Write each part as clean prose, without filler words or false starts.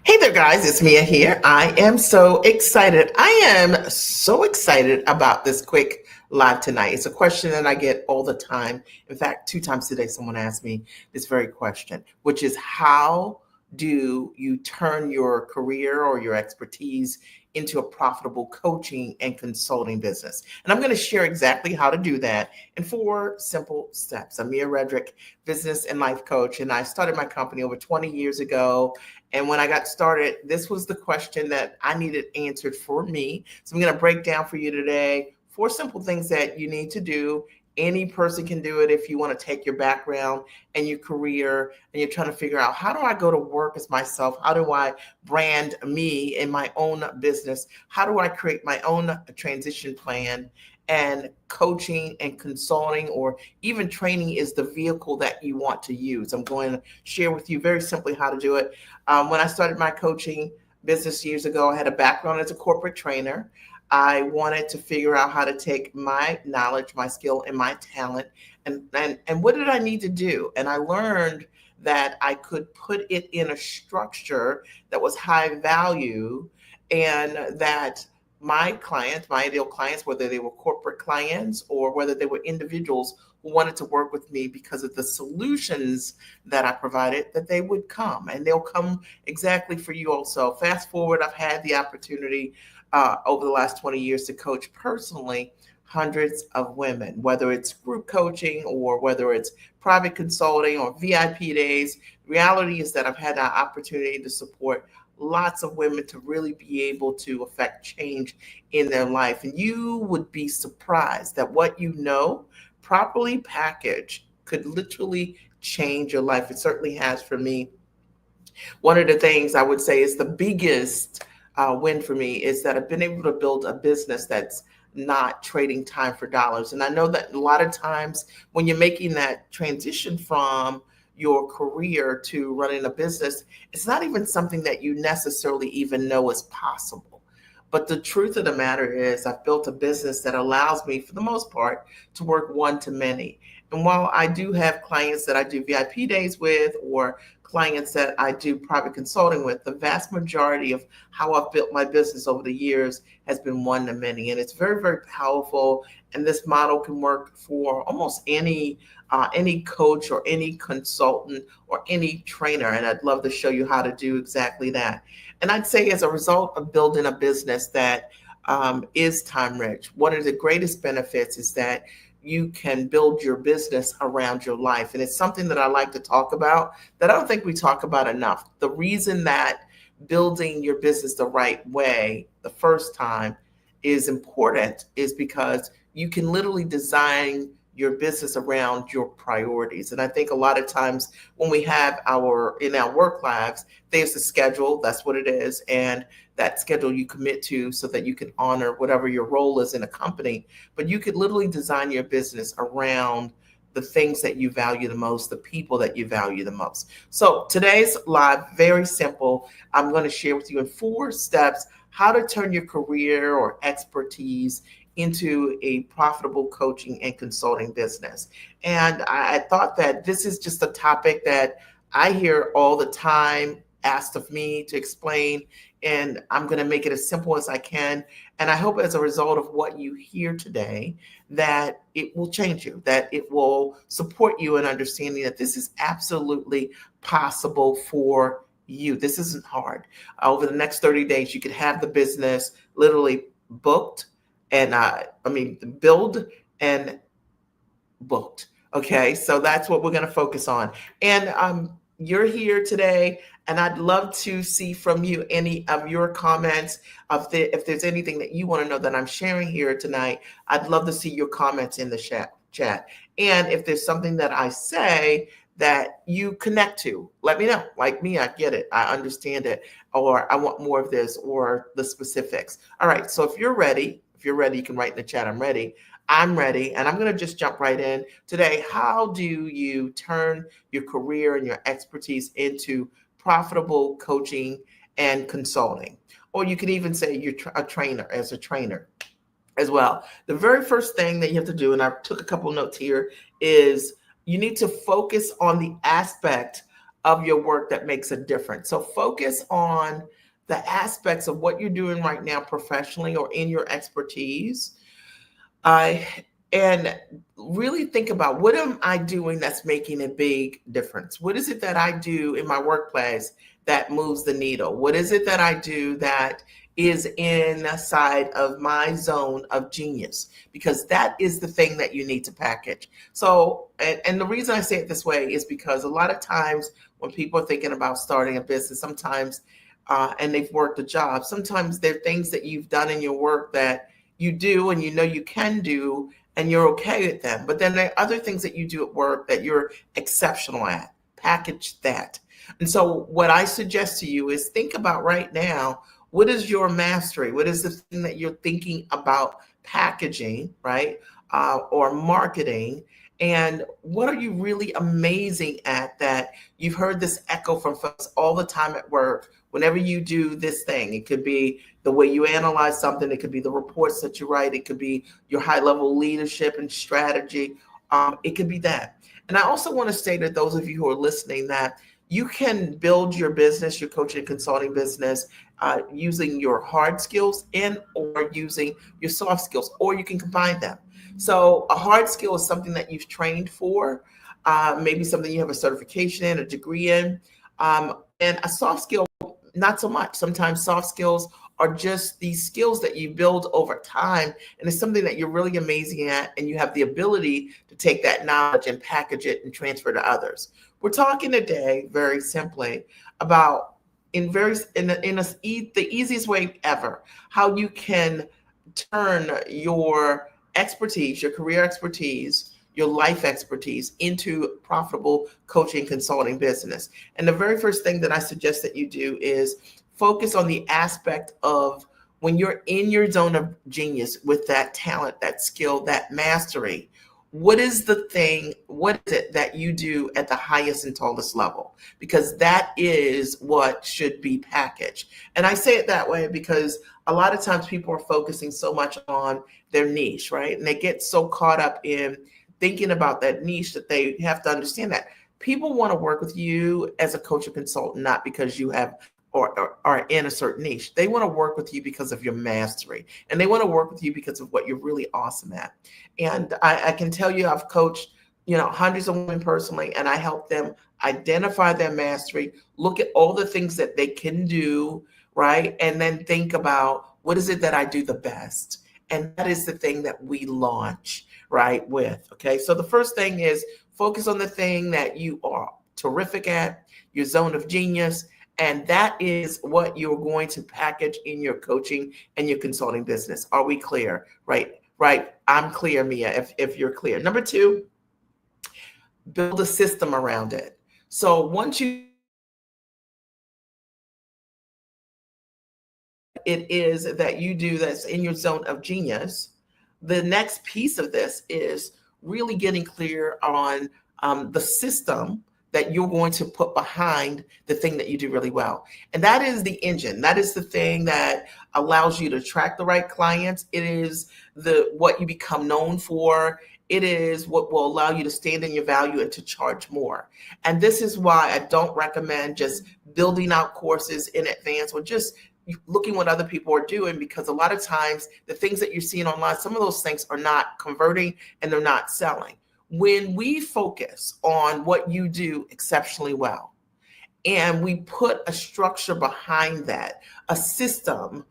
Hey there, guys. It's Mia here. I am so excited. I am so excited about this quick live tonight. It's a question that I get all the time. In fact, two times today, someone asked me this very question, which is how do you turn your career or your expertise into a profitable coaching and consulting business? And I'm going to share exactly how to do that in four simple steps. I'm Mia Redrick, business and life coach, and I started my company over 20 years ago. And when I got started, this was the question that I needed answered for me. So I'm going to break down for you today four simple things that you need to do. Any person can do it if you want to take your background and your career and you're trying to figure out, how do I go to work as myself? How do I brand me in my own business? How do I create my own transition plan? And coaching and consulting or even training is the vehicle that you want to use. I'm going to share with you very simply how to do it. When I started my coaching business years ago, I had a background as a corporate trainer. I wanted to figure out how to take my knowledge, my skill, and my talent, and what did I need to do? And I learned that I could put it in a structure that was high value, and that my clients, my ideal clients, whether they were corporate clients or whether they were individuals who wanted to work with me because of the solutions that I provided, that they would come, and they'll come exactly for you also. Fast forward, I've had the opportunity over the last 20 years to coach personally hundreds of women, whether it's group coaching or whether it's private consulting or VIP days. Reality is that I've had the opportunity to support lots of women to really be able to affect change in their life. And you would be surprised that what you know, properly packaged, could literally change your life. It certainly has for me. One of the things I would say is the biggest win for me is that I've been able to build a business that's not trading time for dollars. And I know that a lot of times when you're making that transition from your career to running a business, it's not even something that you necessarily even know is possible. But the truth of the matter is, I've built a business that allows me, for the most part, to work one to many. And while I do have clients that I do VIP days with or clients that I do private consulting with, the vast majority of how I've built my business over the years has been one to many. And it's very, very powerful. And this model can work for almost any coach or any consultant or any trainer. And I'd love to show you how to do exactly that. And I'd say, as a result of building a business that is time rich, one of the greatest benefits is that you can build your business around your life. And it's something that I like to talk about that I don't think we talk about enough. The reason that building your business the right way the first time is important is because you can literally design your business around your priorities. And I think a lot of times when we have in our work lives, there's a schedule, that's what it is. And that schedule you commit to so that you can honor whatever your role is in a company. But you could literally design your business around the things that you value the most, the people that you value the most. So today's live, very simple. I'm going to share with you in four steps how to turn your career or expertise into a profitable coaching and consulting business. And I thought that this is just a topic that I hear all the time asked of me to explain, and I'm going to make it as simple as I can. And I hope, as a result of what you hear today, that it will change you, that it will support you in understanding that this is absolutely possible for you. This isn't hard. Over the next 30 days, you could have the business literally booked and build and booked. Okay, so that's what we're going to focus on. And you're here today, and I'd love to see from you any of your comments. If there's anything that you want to know that I'm sharing here tonight, I'd love to see your comments in the chat. And if there's something that I say that you connect to, let me know. Like me, I get it, I understand it, or I want more of this, or the specifics. All right, so if you're ready, you can write in the chat, I'm ready. I'm ready, and I'm going to just jump right in. Today, how do you turn your career and your expertise into profitable coaching and consulting? Or you could even say you're a trainer as well. The very first thing that you have to do, and I took a couple notes here, is you need to focus on the aspect of your work that makes a difference. So focus on the aspects of what you're doing right now professionally or in your expertise. I and really think about, what am I doing that's making a big difference? What is it that I do in my workplace that moves the needle? What is it that I do that is inside of my zone of genius? Because that is the thing that you need to package. So, and the reason I say it this way is because a lot of times when people are thinking about starting a business, sometimes, and they've worked a job, sometimes there are things that you've done in your work that you do and you know you can do and you're okay with them. But then there are other things that you do at work that you're exceptional at. Package that. And so what I suggest to you is think about right now, what is your mastery? What is the thing that you're thinking about packaging, right? Or marketing? And what are you really amazing at that you've heard this echo from folks all the time at work? Whenever you do this thing, it could be the way you analyze something, it could be the reports that you write, it could be your high level leadership and strategy. It could be that. And I also want to say to those of you who are listening that you can build your business, your coaching and consulting business, using your hard skills and or using your soft skills, or you can combine them. So a hard skill is something that you've trained for, maybe something you have a certification in, a degree in, and a soft skill, not so much. Sometimes soft skills are just these skills that you build over time, and it's something that you're really amazing at, and you have the ability to take that knowledge and package it and transfer to others. We're talking today, very simply, about the easiest way ever, how you can turn your expertise, your career expertise, your life expertise into profitable coaching consulting business. And the very first thing that I suggest that you do is focus on the aspect of when you're in your zone of genius with that talent, that skill, that mastery. What is it that you do at the highest and tallest level? Because that is what should be packaged. And I say it that way because a lot of times people are focusing so much on their niche, right? And they get so caught up in thinking about that niche that they have to understand that people want to work with you as a coach or consultant, not because you have or are in a certain niche. They want to work with you because of your mastery, and they want to work with you because of what you're really awesome at. And I can tell you, I've coached, hundreds of women personally, and I help them identify their mastery, look at all the things that they can do, right? And then think about, what is it that I do the best? And that is the thing that we launch, right, with. Okay. So the first thing is focus on the thing that you are terrific at, your zone of genius. And that is what you're going to package in your coaching and your consulting business. Are we clear? Right. I'm clear, Mia, if you're clear. Number two, build a system around it. So once it is that you do that's in your zone of genius, the next piece of this is really getting clear on the system that you're going to put behind the thing that you do really well. And that is the engine. That is the thing that allows you to attract the right clients. It is what you become known for. It is what will allow you to stand in your value and to charge more. And this is why I don't recommend just building out courses in advance or just looking what other people are doing, because a lot of times the things that you're seeing online, some of those things are not converting and they're not selling. When we focus on what you do exceptionally well, and we put a structure behind that, a system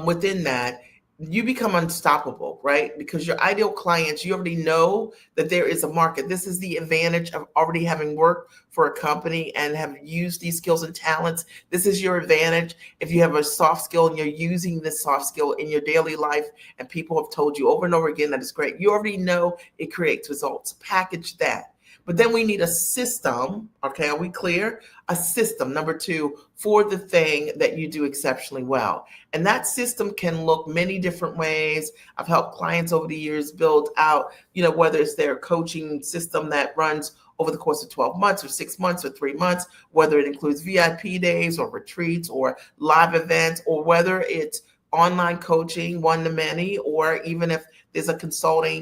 within that, you become unstoppable, right? Because your ideal clients, you already know that there is a market. This is the advantage of already having worked for a company and have used these skills and talents. This is your advantage. If you have a soft skill and you're using this soft skill in your daily life and people have told you over and over again that it's great, you already know it creates results. Package that. But then we need a system. Okay, are we clear? A system, number two, for the thing that you do exceptionally well. And that system can look many different ways. I've helped clients over the years build out, whether it's their coaching system that runs over the course of 12 months or 6 months or 3 months, whether it includes VIP days or retreats or live events, or whether it's online coaching, one-to-many, or even if there's a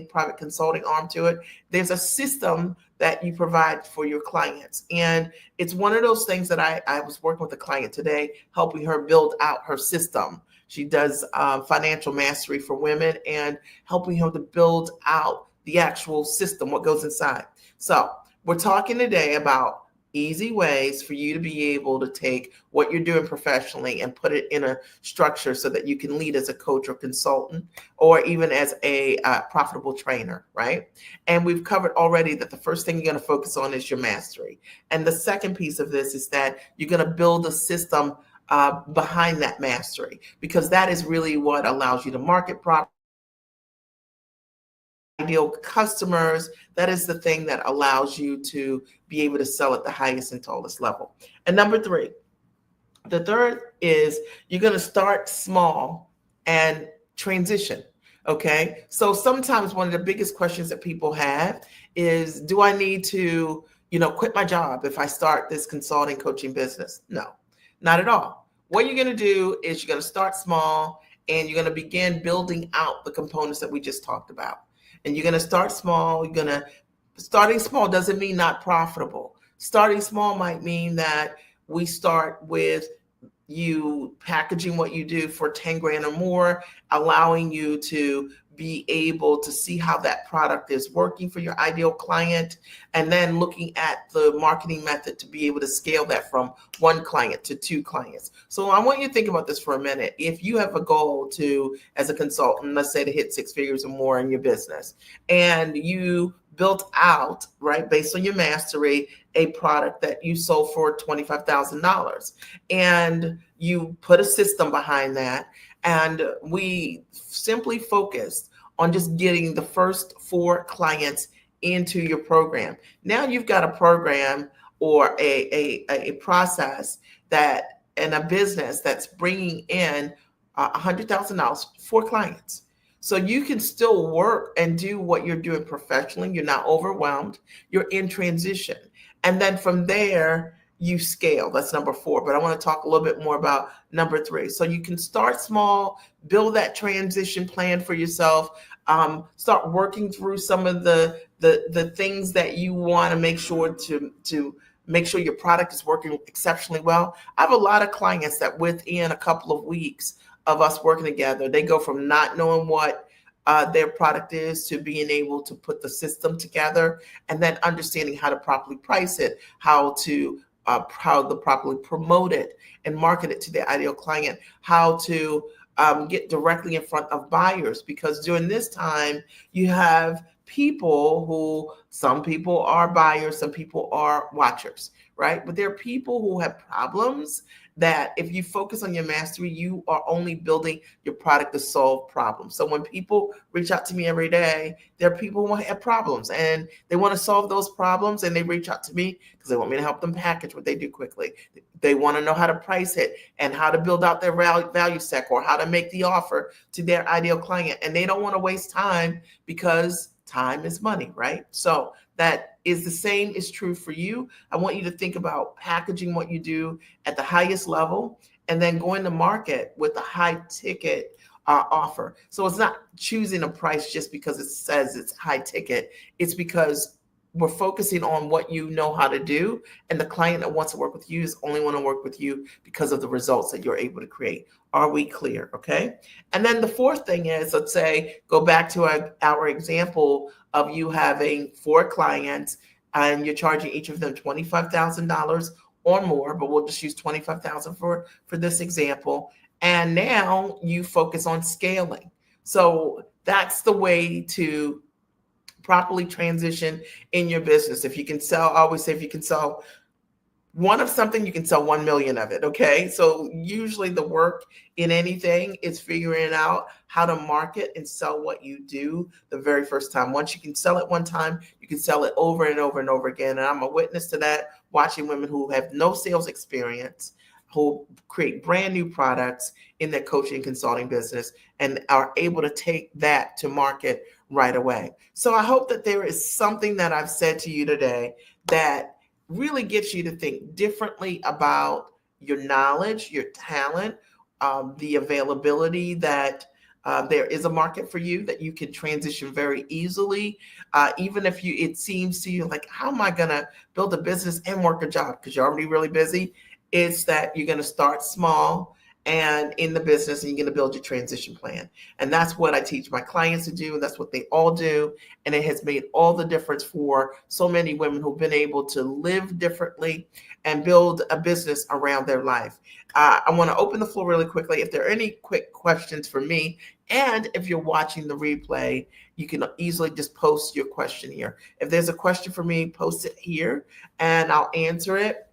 private consulting arm to it, there's a system that you provide for your clients. And it's one of those things that I was working with a client today, helping her build out her system. She does financial mastery for women and helping her to build out the actual system, what goes inside. So we're talking today about easy ways for you to be able to take what you're doing professionally and put it in a structure so that you can lead as a coach or consultant or even as a profitable trainer, right? And we've covered already that the first thing you're going to focus on is your mastery. And the second piece of this is that you're going to build a system behind that mastery, because that is really what allows you to market properly, ideal customers. That is the thing that allows you to be able to sell at the highest and tallest level. And number three, the third is you're going to start small and transition. Okay. So sometimes one of the biggest questions that people have is, do I need to, quit my job if I start this consulting coaching business? No, not at all. What you're going to do is you're going to start small and you're going to begin building out the components that we just talked about. And you're going to start small. Starting small doesn't mean not profitable. Starting small might mean that we start with you packaging what you do for 10 grand or more, allowing you to be able to see how that product is working for your ideal client, and then looking at the marketing method to be able to scale that from one client to two clients. So I want you to think about this for a minute. If you have a goal to, as a consultant, let's say to hit 6 figures or more in your business, and you built out, right, based on your mastery, a product that you sold for $25,000, and you put a system behind that, and we simply focused on just getting the first 4 clients into your program. Now you've got a program or a process that, and a business that's bringing in $100,000 for clients. So you can still work and do what you're doing professionally. You're not overwhelmed. You're in transition. And then from there, you scale. That's number 4. But I want to talk a little bit more about number 3. So you can start small, build that transition plan for yourself, start working through some of the things that you want to make sure to make sure your product is working exceptionally well. I have a lot of clients that within a couple of weeks of us working together, they go from not knowing what their product is to being able to put the system together, and then understanding how to properly price it, how to properly promote it and market it to their ideal client, how to get directly in front of buyers. Because during this time, you have people who, some people are buyers, some people are watchers, right? But there are people who have problems that if you focus on your mastery, you are only building your product to solve problems. So when people reach out to me every day, there are people who have problems and they want to solve those problems, and they reach out to me because they want me to help them package what they do quickly. They want to know how to price it and how to build out their value stack, or how to make the offer to their ideal client. And they don't want to waste time, because time is money, right? So that is the same is true for you. I want you to think about packaging what you do at the highest level and then going to market with a high ticket offer. So it's not choosing a price just because it says it's high ticket. It's because we're focusing on what you know how to do, and the client that wants to work with you is only want to work with you because of the results that you're able to create. Are we clear? Okay. And then the fourth thing is, let's say, go back to our example of you having 4 clients and you're charging each of them $25,000 or more, but we'll just use $25,000 for this example. And now you focus on scaling. So that's the way to properly transition in your business. If you can sell, I always say, if you can sell one of something, you can sell 1 million of it. Okay. So usually the work in anything is figuring out how to market and sell what you do the very first time. Once you can sell it one time, you can sell it over and over and over again. And I'm a witness to that, watching women who have no sales experience, who create brand new products in their coaching and consulting business and are able to take that to market right away. So I hope that there is something that I've said to you today that really gets you to think differently about your knowledge, your talent, the availability that There is a market for you that you can transition very easily. Even if it seems to you like, how am I going to build a business and work a job? Because you're already really busy. It's that you're going to start small and in the business, and you're going to build your transition plan. And that's what I teach my clients to do. And that's what they all do. And it has made all the difference for so many women who've been able to live differently and build a business around their life. I want to open the floor really quickly. If there are any quick questions for me, and if you're watching the replay, you can easily just post your question here. If there's a question for me, post it here and I'll answer it.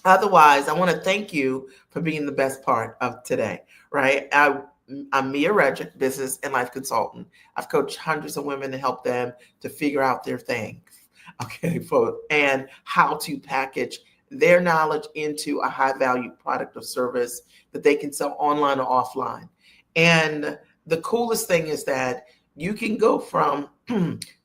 Otherwise, I want to thank you for being the best part of today, right? I'm Mia Redrick, business and life consultant. I've coached hundreds of women to help them to figure out their thing, okay, and how to package their knowledge into a high value product or service that they can sell online or offline. And the coolest thing is that you can go from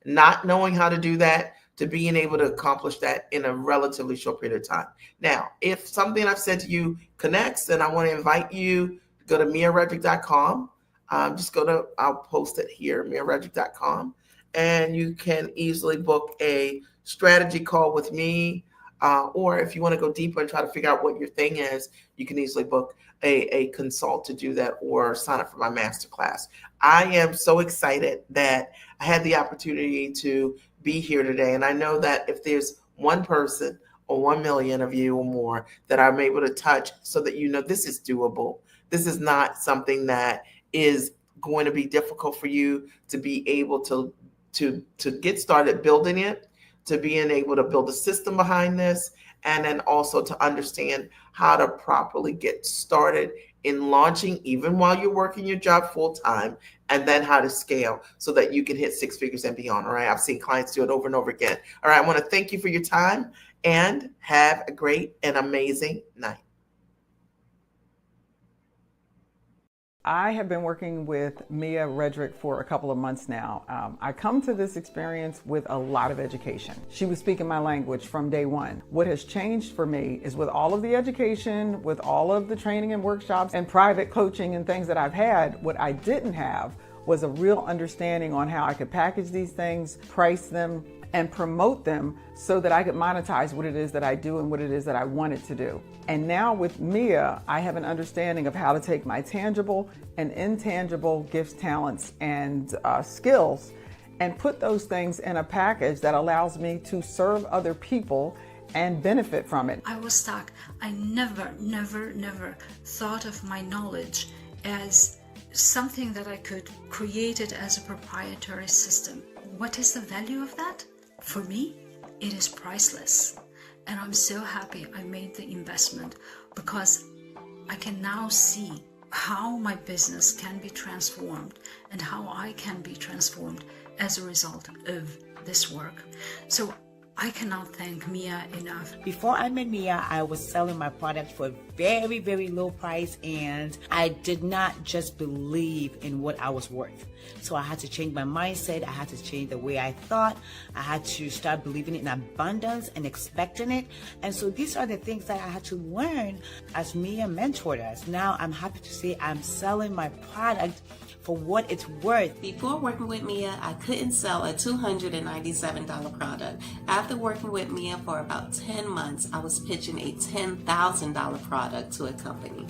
not knowing how to do that to being able to accomplish that in a relatively short period of time. Now, if something I've said to you connects, then I want to invite you to go to miaredrick.com. I'll post it here, miaredrick.com, and you can easily book a strategy call with me. Or if you want to go deeper and try to figure out what your thing is, you can easily book a consult to do that or sign up for my masterclass. I am so excited that I had the opportunity to be here today. And I know that if there's one person or 1 million of you or more that I'm able to touch so that you know this is doable. This is not something that is going to be difficult for you to be able to get started building it, to being able to build a system behind this, and then also to understand how to properly get started in launching even while you're working your job full time, and then how to scale so that you can hit 6 figures and beyond. All right. I've seen clients do it over and over again. All right. I want to thank you for your time and have a great and amazing night. I have been working with Mia Redrick for a couple of months now. I come to this experience with a lot of education. She was speaking my language from day one. What has changed for me is with all of the education, with all of the training and workshops and private coaching and things that I've had, what I didn't have was a real understanding on how I could package these things, price them, and promote them so that I could monetize what it is that I do and what it is that I wanted to do. And now with Mia, I have an understanding of how to take my tangible and intangible gifts, talents, and skills and put those things in a package that allows me to serve other people and benefit from it. I was stuck. I never thought of my knowledge as something that I could create it as a proprietary system. What is the value of that? For me, it is priceless. And I'm so happy I made the investment because I can now see how my business can be transformed and how I can be transformed as a result of this work. So I cannot thank Mia enough. Before I met Mia, I was selling my product for a very, very low price, and I did not just believe in what I was worth. So I had to change my mindset. I had to change the way I thought. I had to start believing in abundance and expecting it. And so these are the things that I had to learn as Mia mentored us. Now I'm happy to say I'm selling my product for what it's worth. Before working with Mia, I couldn't sell a $297 product. After working with Mia for about 10 months, I was pitching a $10,000 product to a company.